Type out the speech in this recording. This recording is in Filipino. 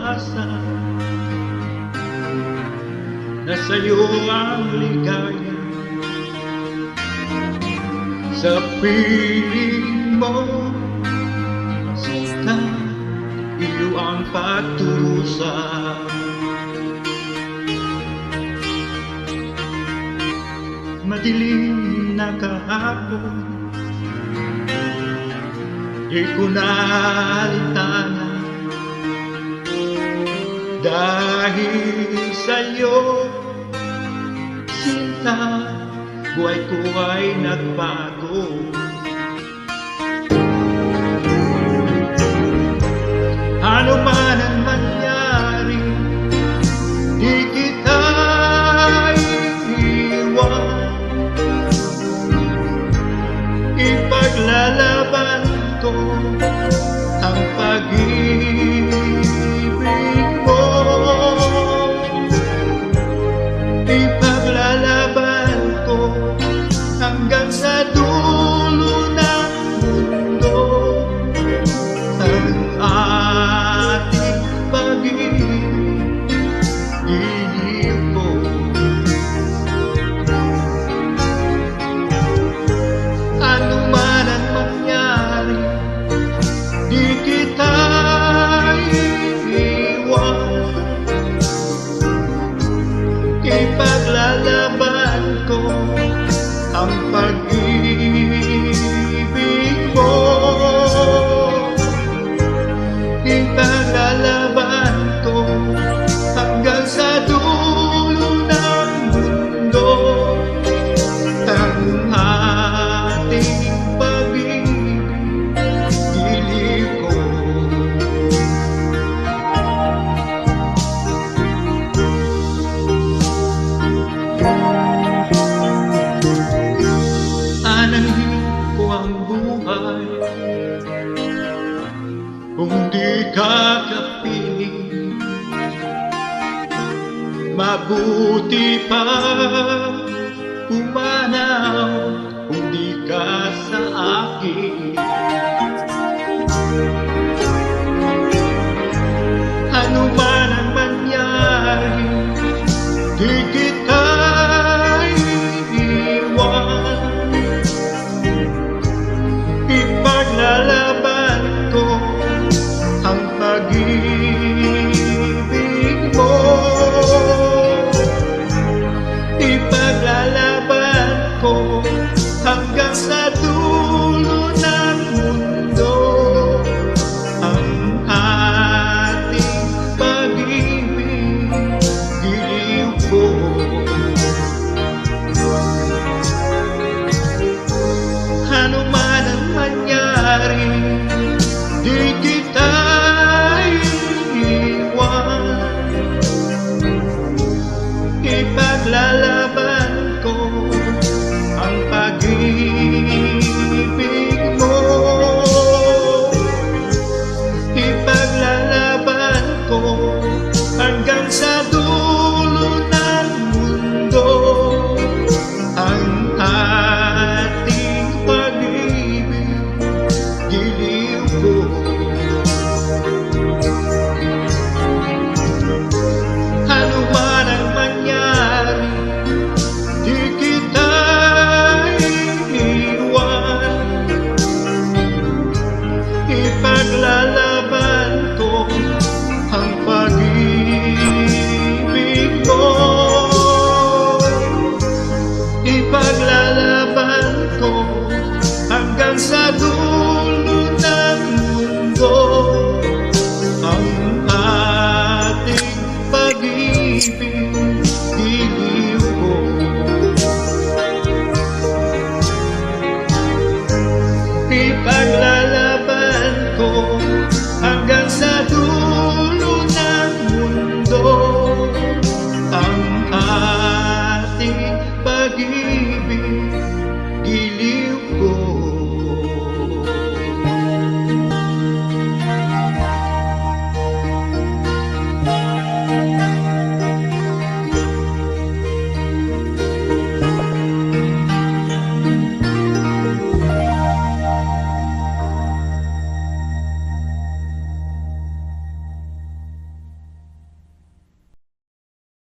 kinabukasan na sa'yo ang ligaya. Sa piling mo, sinta, iyo ang pagtusa. Madilim na kahapon, di ko nalintana dahil sa'yo, sinta, buhay ko ay nagbago. Ano man ang mangyari, di kita iiwan. Ipaglalaban ko ang pag-ibig mo. Ipaglalaban ko hanggang sa dulo ng mundo ang ating pag-ibig. Iniw ko ano man ang mangyari, di kita iiwan. Ipaglalaban ko ang pag-ibig mo. Ipaglalaban ko hanggang sa dulo ng mundo ang ating pag-ibig. Giliw ko anangin ko ang buhay kung di ka kapiling. Mabuti pa pumanaw kung di ka sa akin. Ano man ang mangyari, di kita iiwan. Ipaglalaban ko ang pag-ibig mo. Ipaglalaban ko hanggang sa dulo ng mundo ang ating pag-ibig. Giliw ko ano man ang mangyari, di kita iiwan. Ipaglalaban ko ang pag-ibig mo. Ipaglalaban ko hanggang sa dulo ng mundo ang ating pag-ibig. Giliw ko ano man ang mangyari, di kita iiwan. Ipaglalaban ko ang pag-ibig mo. Ipaglalaban ko hanggang sa dulo ng mundo ang ating pag-ibig. Giliw ko ipaglalaban